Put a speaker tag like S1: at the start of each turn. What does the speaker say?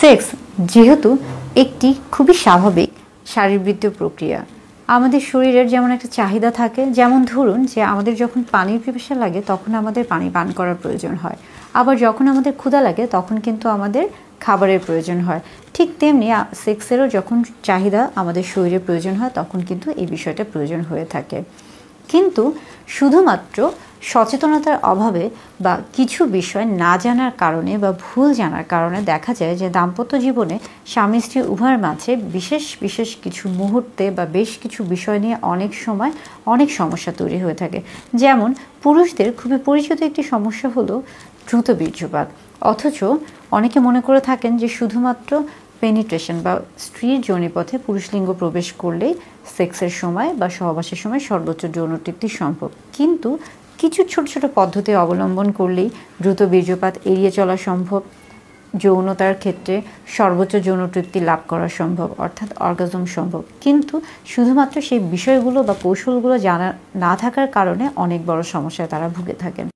S1: Sex যেহেতু একটি খুবই স্বাভাবিক শারীরবৃত্তীয় প্রক্রিয়া, আমাদের শরীরের যেমন একটা চাহিদা থাকে, যেমন ধরুন যে আমাদের যখন পানির পিপাসা লাগে তখন আমাদের পানি পান করার প্রয়োজন হয়, আবার যখন আমাদের ক্ষুধা লাগে তখন কিন্তু আমাদের খাবারের প্রয়োজন হয়। ঠিক তেমনি সেক্সেরও যখন চাহিদা আমাদের শরীরের প্রয়োজন হয় তখন কিন্তু এই বিষয়টা প্রয়োজন হয়ে থাকে। কিন্তু শুধুমাত্র সচেতনতার অভাবে বা কিছু বিষয় না জানার কারণে বা ভুল জানার কারণে দেখা যায় যে দাম্পত্য জীবনে স্বামী স্ত্রী উভয়ের মাঝে বিশেষ বিশেষ কিছু মুহূর্তে বা বেশ কিছু বিষয় নিয়ে অনেক সময় অনেক সমস্যা তৈরি হয়ে থাকে। যেমন পুরুষদের খুবই পরিচিত একটি সমস্যা হলো দ্রুত বীর্যপাত, অথচ অনেকে মনে করে থাকেন যে শুধুমাত্র পেনিট্রেশন বা স্ত্রীর যোনিপথে পুরুষলিঙ্গ প্রবেশ করলেই সেক্সের সময় বা সহবাসের সময় সর্বোচ্চ যৌন তৃপ্তি সম্ভব। কিন্তু কিছু ছোট ছোট পদ্ধতি অবলম্বন করলেই দ্রুত বীর্যপাত এড়িয়ে চলা সম্ভব, যৌনতার ক্ষেত্রে সর্বোচ্চ যৌন তৃপ্তি লাভ করা সম্ভব, অর্থাৎ অর্গাজম সম্ভব। কিন্তু শুধুমাত্র সেই বিষয়গুলো বা কৌশলগুলো জানা না থাকার কারণে অনেক বড় সমস্যায় তারা ভুগে থাকেন।